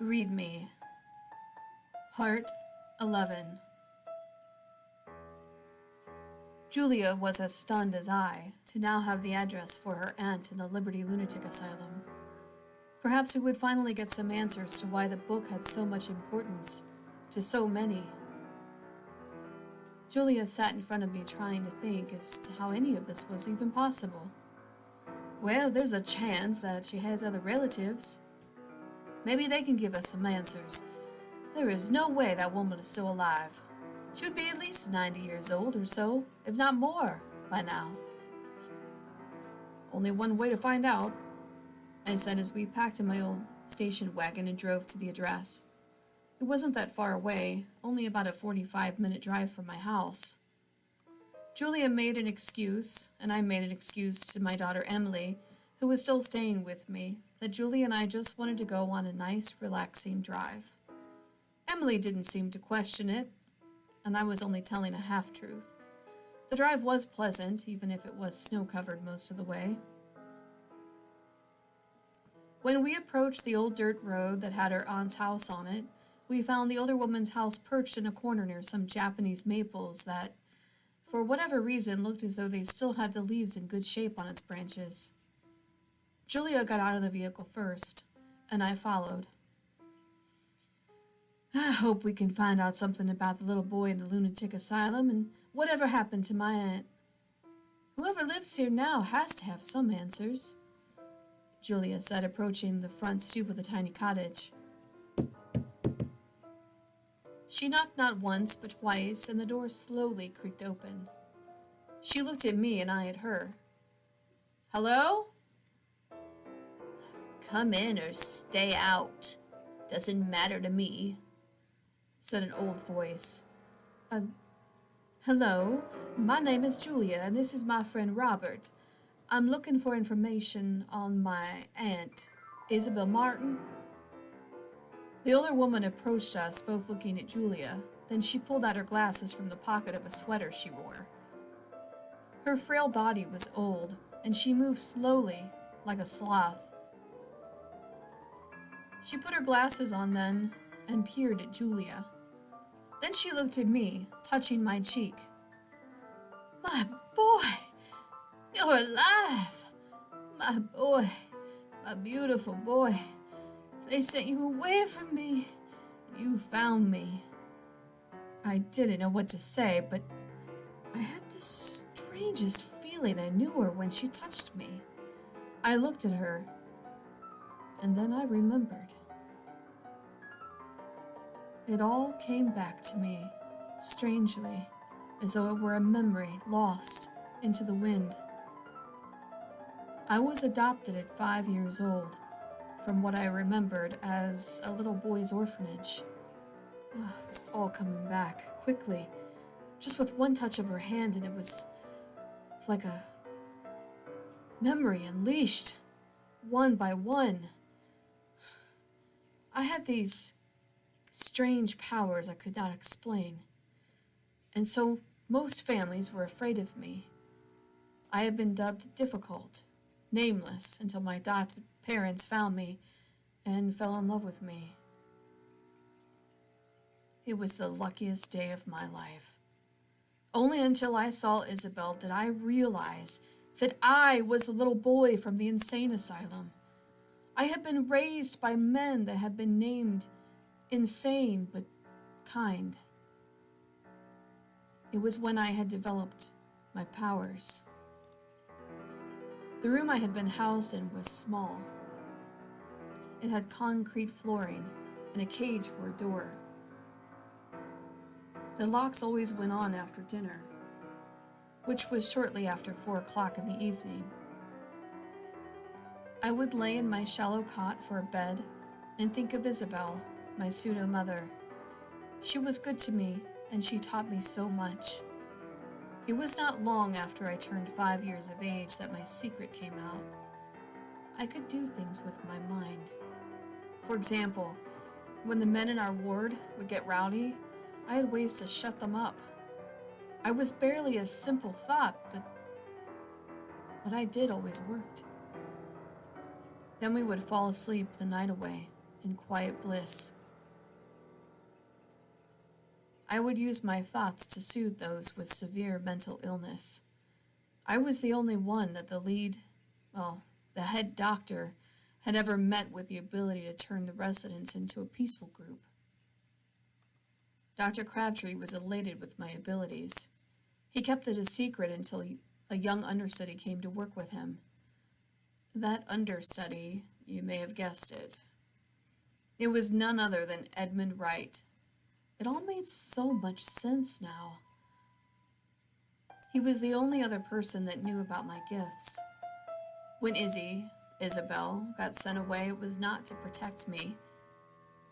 Read me. Part 11. Julia was as stunned as I to now have the address for her aunt in the Liberty Lunatic Asylum. Perhaps we would finally get some answers to why the book had so much importance to so many. Julia sat in front of me trying to think as to how any of this was even possible. Well, there's a chance that she has other relatives. Maybe they can give us some answers. There is no way that woman is still alive. She would be at least 90 years old or so, if not more, by now. Only one way to find out, I said as we packed in my old station wagon and drove to the address. It wasn't that far away, only about a 45-minute drive from my house. Julia made an excuse, and I made an excuse to my daughter Emily, who was still staying with me, that Julia and I just wanted to go on a nice, relaxing drive. Emily didn't seem to question it, and I was only telling a half-truth. The drive was pleasant, even if it was snow-covered most of the way. When we approached the old dirt road that had her aunt's house on it, we found the older woman's house perched in a corner near some Japanese maples that, for whatever reason, looked as though they still had the leaves in good shape on its branches. Julia got out of the vehicle first, and I followed. I hope we can find out something about the little boy in the lunatic asylum and whatever happened to my aunt. Whoever lives here now has to have some answers, Julia said, approaching the front stoop of the tiny cottage. She knocked not once but twice, and the door slowly creaked open. She looked at me and I at her. Hello? Come in or stay out. Doesn't matter to me, said an old voice. Hello, my name is Julia, and this is my friend Robert. I'm looking for information on my aunt, Isabel Martin. The older woman approached us, both looking at Julia. Then she pulled out her glasses from the pocket of a sweater she wore. Her frail body was old, and she moved slowly, like a sloth. She put her glasses on then, and peered at Julia. Then she looked at me, touching my cheek. My boy! You're alive! My boy! My beautiful boy! They sent you away from me. You found me. I didn't know what to say, but I had the strangest feeling I knew her when she touched me. I looked at her, and then I remembered. It all came back to me, strangely, as though it were a memory lost into the wind. I was adopted at 5 years old, from what I remembered as a little boy's orphanage. It was all coming back, quickly, just with one touch of her hand, and it was like a memory unleashed, one by one. I had these strange powers I could not explain, and so most families were afraid of me. I had been dubbed difficult, nameless, until my adopted parents found me and fell in love with me. It was the luckiest day of my life. Only until I saw Isabel did I realize that I was the little boy from the insane asylum. I had been raised by men that had been named insane but kind. It was when I had developed my powers. The room I had been housed in was small. It had concrete flooring and a cage for a door. The locks always went on after dinner, which was shortly after 4 o'clock in the evening. I would lay in my shallow cot for a bed and think of Isabel, my pseudo-mother. She was good to me, and she taught me so much. It was not long after I turned 5 years of age that my secret came out. I could do things with my mind. For example, when the men in our ward would get rowdy, I had ways to shut them up. I was barely a simple thought, but what I did always worked. Then we would fall asleep the night away in quiet bliss. I would use my thoughts to soothe those with severe mental illness. I was the only one that the head doctor, had ever met with the ability to turn the residents into a peaceful group. Dr. Crabtree was elated with my abilities. He kept it a secret until a young understudy came to work with him. That understudy, you may have guessed it. It was none other than Edmund Wright. It all made so much sense now. He was the only other person that knew about my gifts. When Isabel, got sent away, it was not to protect me,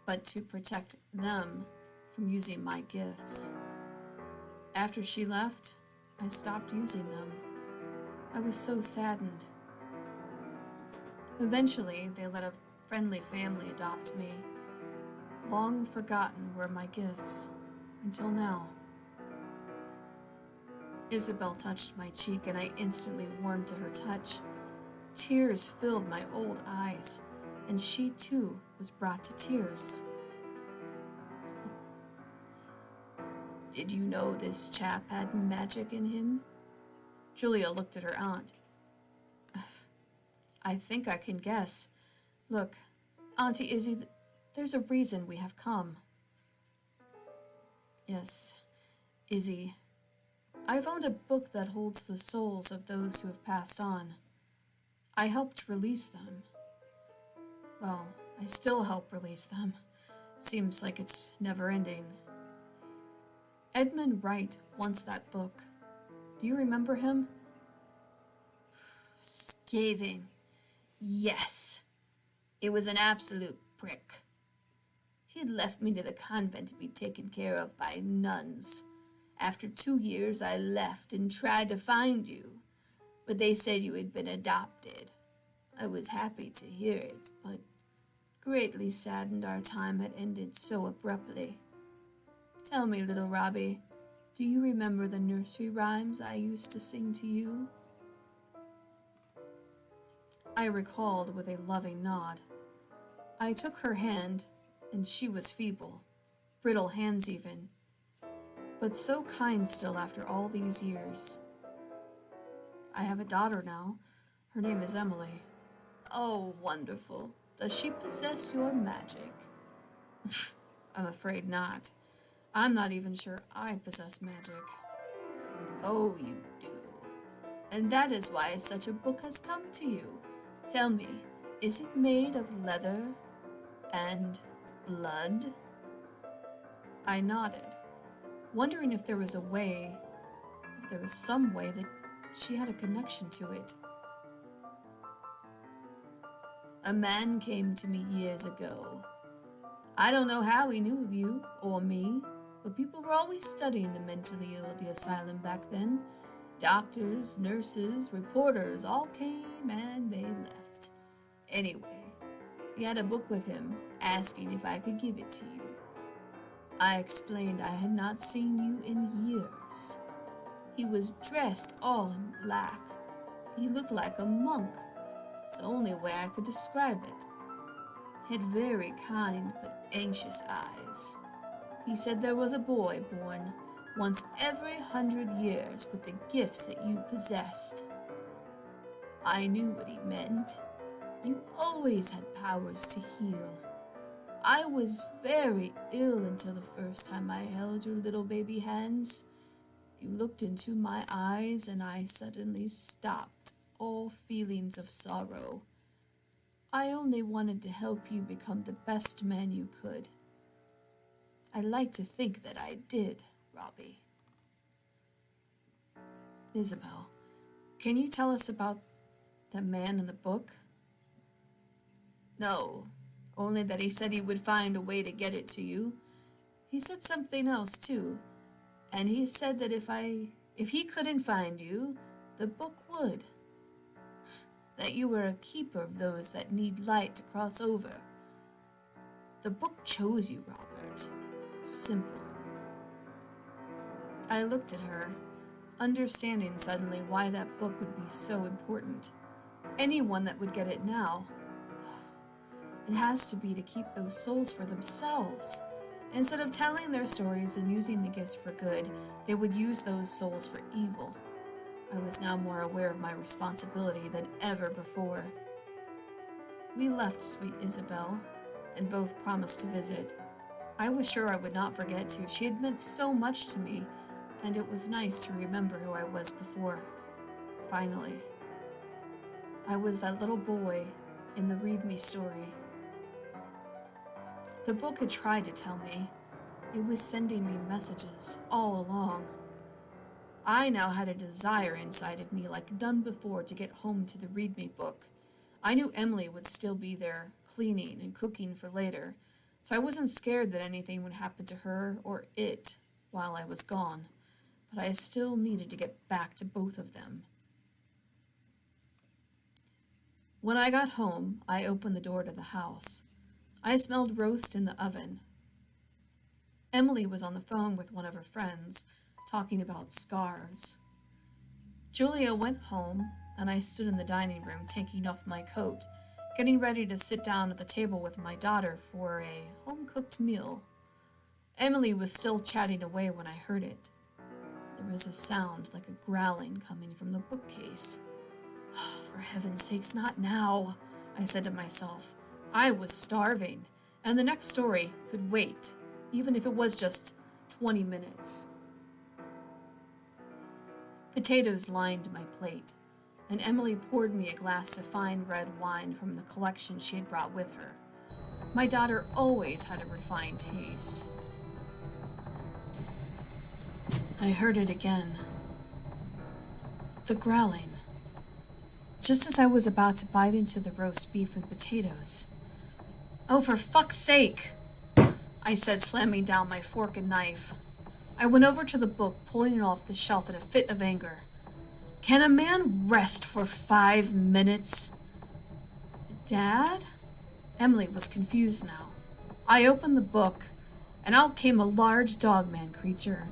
but to protect them from using my gifts. After she left, I stopped using them. I was so saddened. Eventually, they let a friendly family adopt me. Long forgotten were my gifts, until now. Isabel touched my cheek, and I instantly warmed to her touch. Tears filled my old eyes, and she too was brought to tears. Did you know this chap had magic in him? Julia looked at her aunt. I think I can guess. Look, Auntie Izzy, there's a reason we have come. Yes, Izzy. I found a book that holds the souls of those who have passed on. I helped release them. Well, I still help release them. Seems like it's never ending. Edmund Wright wants that book. Do you remember him? Scathing. Yes. It was an absolute prick. He had left me to the convent to be taken care of by nuns. After 2 years, I left and tried to find you, but they said you had been adopted. I was happy to hear it, but greatly saddened our time had ended so abruptly. Tell me, little Robbie, do you remember the nursery rhymes I used to sing to you? I recalled with a loving nod. I took her hand, and she was feeble, brittle hands even, but so kind still after all these years. I have a daughter now. Her name is Emily. Oh, wonderful. Does she possess your magic? I'm afraid not. I'm not even sure I possess magic. Oh, you do. And that is why such a book has come to you. Tell me, is it made of leather and blood? I nodded, wondering if there was some way that she had a connection to it. A man came to me years ago. I don't know how he knew of you or me, but people were always studying the mentally ill at the asylum back then. Doctors, nurses, reporters all came and they left. Anyway, he had a book with him, asking if I could give it to you. I explained I had not seen you in years. He was dressed all in black. He looked like a monk. It's the only way I could describe it. He had very kind but anxious eyes. He said there was a boy born once every 100 years with the gifts that you possessed. I knew what he meant. You always had powers to heal. I was very ill until the first time I held your little baby hands. You looked into my eyes and I suddenly stopped all feelings of sorrow. I only wanted to help you become the best man you could. I like to think that I did, Robbie. Isabel, can you tell us about the man in the book? No, only that he said he would find a way to get it to you. He said something else too, and he said that if he couldn't find you, the book would. That you were a keeper of those that need light to cross over. The book chose you, Robert. Simple. I looked at her, understanding suddenly why that book would be so important. Anyone that would get it now. It has to be to keep those souls for themselves. Instead of telling their stories and using the gifts for good, they would use those souls for evil. I was now more aware of my responsibility than ever before. We left sweet Isabel, and both promised to visit. I was sure I would not forget to. She had meant so much to me, and it was nice to remember who I was before. Finally, I was that little boy in the Read Me story. The book had tried to tell me. It was sending me messages all along. I now had a desire inside of me like none before to get home to the Read Me book. I knew Emily would still be there, cleaning and cooking for later, so I wasn't scared that anything would happen to her or it while I was gone, but I still needed to get back to both of them. When I got home, I opened the door to the house. I smelled roast in the oven. Emily was on the phone with one of her friends, talking about scars. Julia went home, and I stood in the dining room taking off my coat, getting ready to sit down at the table with my daughter for a home-cooked meal. Emily was still chatting away when I heard it. There was a sound like a growling coming from the bookcase. Oh, for heaven's sakes, not now, I said to myself. I was starving, and the next story could wait, even if it was just 20 minutes. Potatoes lined my plate, and Emily poured me a glass of fine red wine from the collection she had brought with her. My daughter always had a refined taste. I heard it again. The growling. Just as I was about to bite into the roast beef and potatoes. "Oh, for fuck's sake!" I said, slamming down my fork and knife. I went over to the book, pulling it off the shelf in a fit of anger. Can a man rest for 5 minutes? Dad? Emily was confused now. I opened the book, and out came a large dogman creature.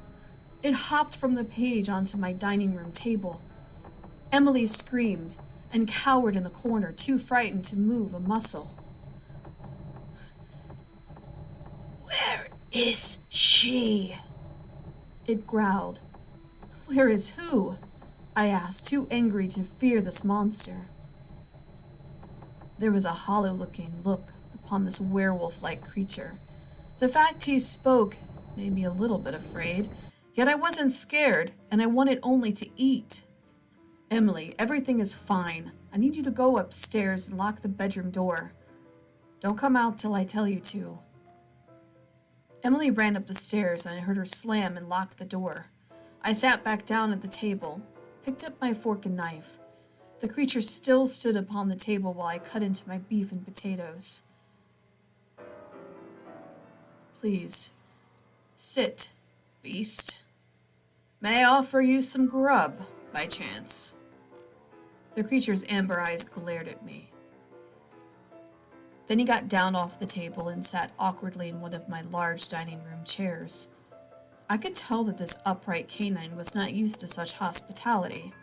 It hopped from the page onto my dining room table. Emily screamed and cowered in the corner, too frightened to move a muscle. Where is she? It growled. Where is who? I asked, too angry to fear this monster. There was a hollow-looking look upon this werewolf-like creature. The fact he spoke made me a little bit afraid, yet I wasn't scared, and I wanted only to eat. Emily, everything is fine. I need you to go upstairs and lock the bedroom door. Don't come out till I tell you to. Emily ran up the stairs, and I heard her slam and lock the door. I sat back down at the table, picked up my fork and knife. The creature still stood upon the table while I cut into my beef and potatoes. Please, sit, beast. May I offer you some grub, by chance? The creature's amber eyes glared at me. Then he got down off the table and sat awkwardly in one of my large dining room chairs. I could tell that this upright canine was not used to such hospitality.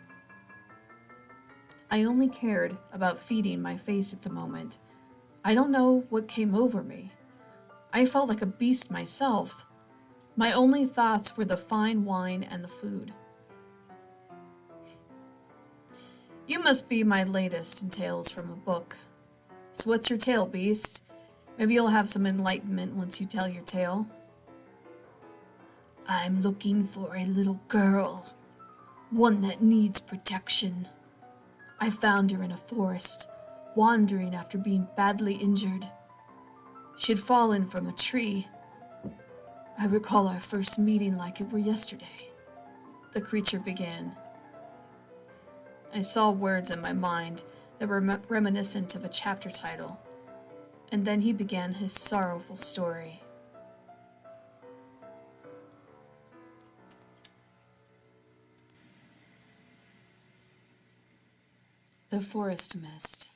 I only cared about feeding my face at the moment. I don't know what came over me. I felt like a beast myself. My only thoughts were the fine wine and the food. You must be my latest in tales from a book. So what's your tale, beast? Maybe you'll have some enlightenment once you tell your tale. I'm looking for a little girl, one that needs protection. I found her in a forest, wandering after being badly injured. She had fallen from a tree. I recall our first meeting like it were yesterday. The creature began. I saw words in my mind that were reminiscent of a chapter title, and then he began his sorrowful story. The Forest Mist.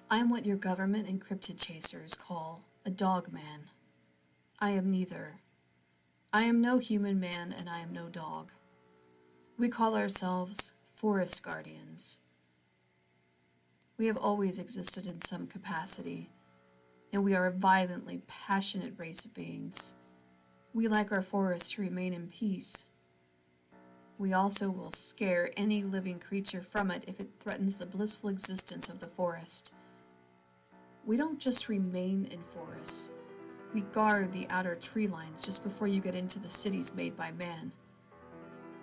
I am what your government and cryptid chasers call a dog man. I am neither. I am no human man, and I am no dog. We call ourselves forest guardians. We have always existed in some capacity, and we are a violently passionate race of beings. We like our forests to remain in peace. We also will scare any living creature from it if it threatens the blissful existence of the forest. We don't just remain in forests. We guard the outer tree lines just before you get into the cities made by man.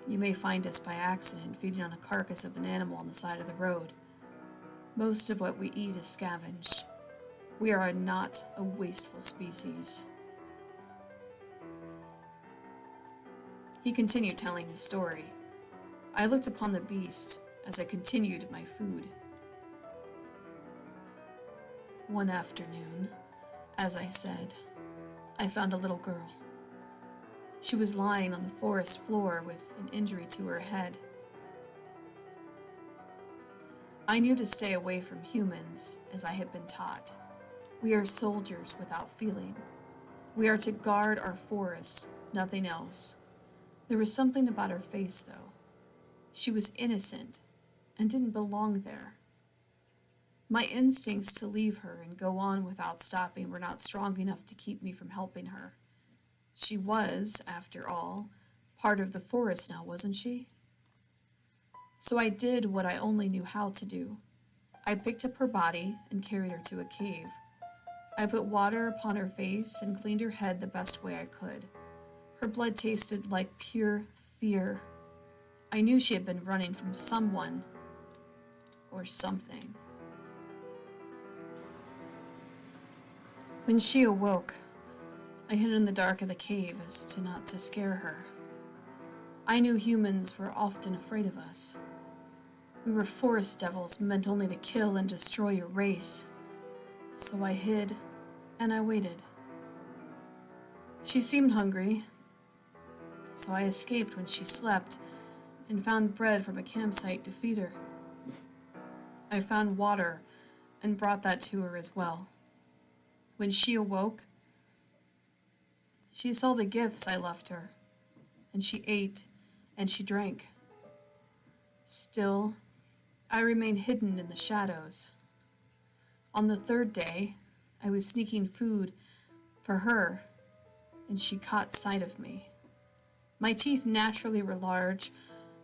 You may find us by accident feeding on a carcass of an animal on the side of the road. Most of what we eat is scavenged. We are not a wasteful species. He continued telling his story. I looked upon the beast as I continued my food. One afternoon, as I said, I found a little girl. She was lying on the forest floor with an injury to her head. I knew to stay away from humans, as I had been taught. We are soldiers without feeling. We are to guard our forests, nothing else. There was something about her face, though. She was innocent and didn't belong there. My instincts to leave her and go on without stopping were not strong enough to keep me from helping her. She was, after all, part of the forest now, wasn't she? So I did what I only knew how to do. I picked up her body and carried her to a cave. I put water upon her face and cleaned her head the best way I could. Her blood tasted like pure fear. I knew she had been running from someone or something. When she awoke, I hid in the dark of the cave as to not to scare her. I knew humans were often afraid of us. We were forest devils meant only to kill and destroy your race. So I hid and I waited. She seemed hungry, so I escaped when she slept and found bread from a campsite to feed her. I found water and brought that to her as well. When she awoke, she saw the gifts I left her, and she ate and she drank. Still, I remained hidden in the shadows. On the third day, I was sneaking food for her, and she caught sight of me. My teeth naturally were large,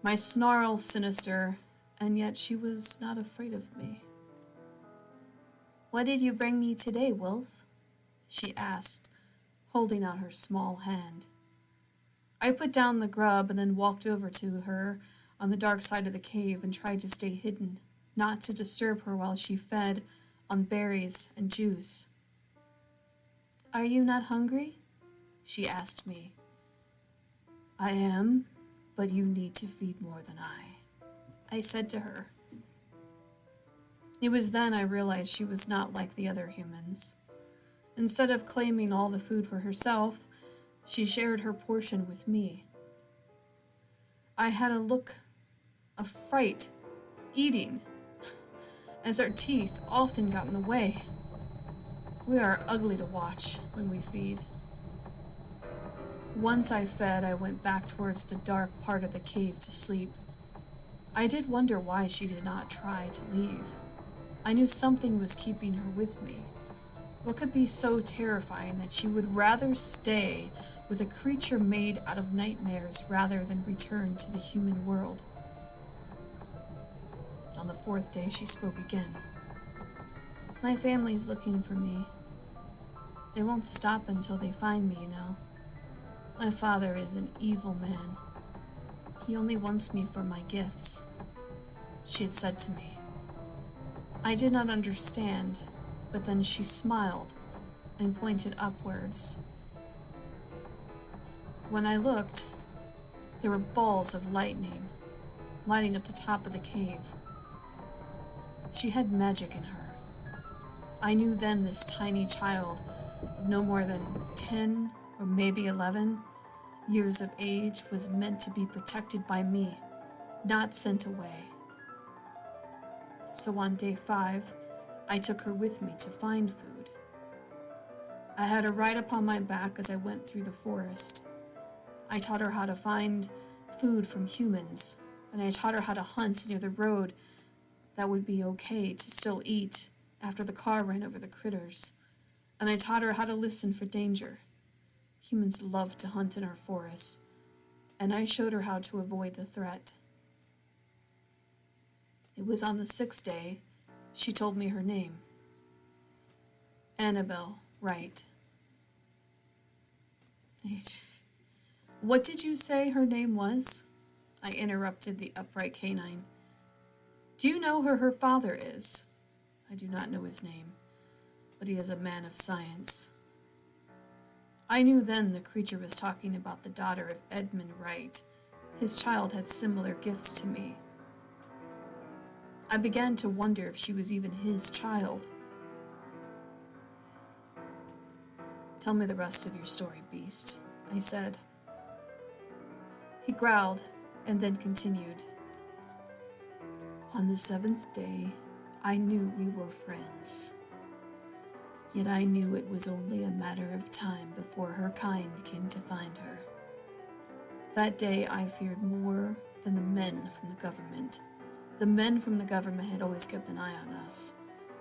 my snarl sinister, and yet she was not afraid of me. "What did you bring me today, Wolf?" she asked, holding out her small hand. I put down the grub and then walked over to her on the dark side of the cave and tried to stay hidden, not to disturb her while she fed on berries and juice. "Are you not hungry?" she asked me. "I am, but you need to feed more than I said to her. It was then I realized she was not like the other humans. Instead of claiming all the food for herself, she shared her portion with me. I had a look of fright, eating, as our teeth often got in the way. We are ugly to watch when we feed. Once I fed, I went back towards the dark part of the cave to sleep. I did wonder why she did not try to leave. I knew something was keeping her with me. What could be so terrifying that she would rather stay with a creature made out of nightmares rather than return to the human world? On the fourth day, she spoke again. "My family's looking for me. They won't stop until they find me, you know. My father is an evil man. He only wants me for my gifts," she had said to me. I did not understand, but then she smiled and pointed upwards. When I looked, there were balls of lightning lighting up the top of the cave. She had magic in her. I knew then this tiny child of no more than 10 or maybe 11 years of age was meant to be protected by me, not sent away. So on day 5, I took her with me to find food. I had her right upon my back as I went through the forest. I taught her how to find food from humans, and I taught her how to hunt near the road that would be okay to still eat after the car ran over the critters, and I taught her how to listen for danger. Humans love to hunt in our forests, and I showed her how to avoid the threat. It was on the 6th day she told me her name. Annabelle Wright. What did you say her name was? I interrupted the upright canine. Do you know who her father is? I do not know his name, but he is a man of science. I knew then the creature was talking about the daughter of Edmund Wright. His child had similar gifts to me. I began to wonder if she was even his child. Tell me the rest of your story, beast, I said. He growled and then continued. On the 7th day, I knew we were friends. Yet I knew it was only a matter of time before her kind came to find her. That day I feared more than the men from the government. The men from the government had always kept an eye on us.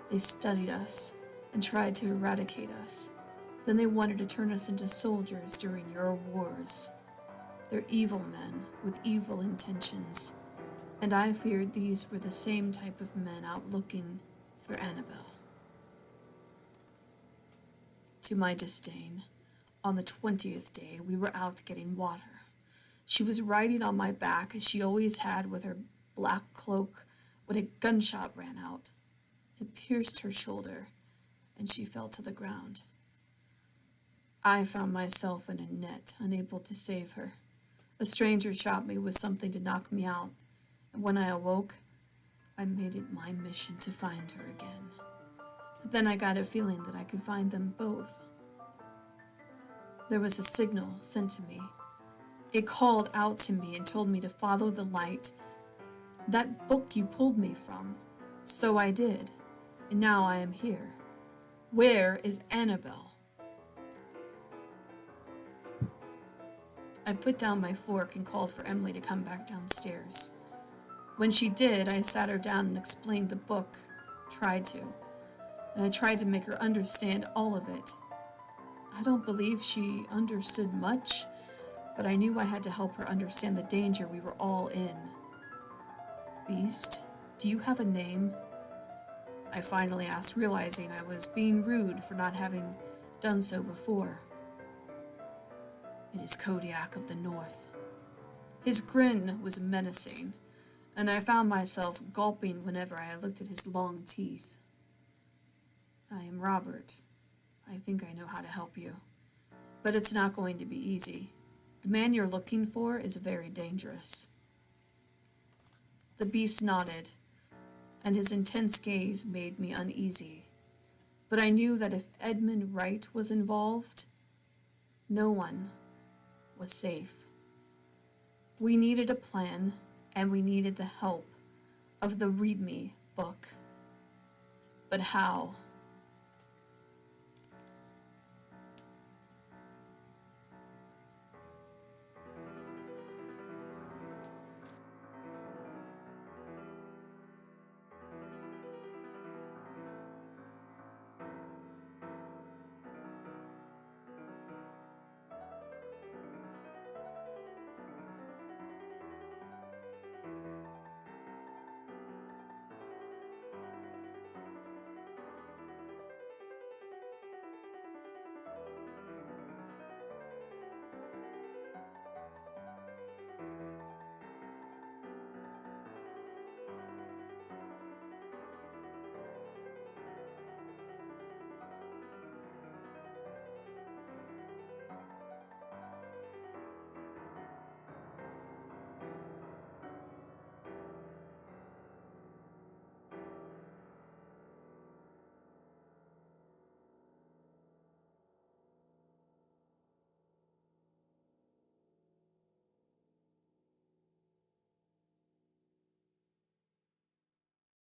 They studied us and tried to eradicate us. Then they wanted to turn us into soldiers during your wars. They're evil men with evil intentions, and I feared these were the same type of men out looking for Annabelle. To my disdain, on the 20th day, we were out getting water. She was riding on my back as she always had with her black cloak when a gunshot rang out. It pierced her shoulder, and she fell to the ground. I found myself in a net, unable to save her. A stranger shot me with something to knock me out, and when I awoke, I made it my mission to find her again. But then I got a feeling that I could find them both. There was a signal sent to me. It called out to me and told me to follow the light. That book you pulled me from. So I did, and now I am here. Where is Annabelle? I put down my fork and called for Emily to come back downstairs. When she did, I sat her down and explained the book. Tried to. And I tried to make her understand all of it. I don't believe she understood much, but I knew I had to help her understand the danger we were all in. Beast, do you have a name? I finally asked, realizing I was being rude for not having done so before. It is Kodiak of the North. His grin was menacing, and I found myself gulping whenever I looked at his long teeth. I am Robert. I think I know how to help you. But it's not going to be easy. The man you're looking for is very dangerous. The beast nodded, and his intense gaze made me uneasy. But I knew that if Edmund Wright was involved, no one was safe. We needed a plan, and we needed the help of the README book. But how?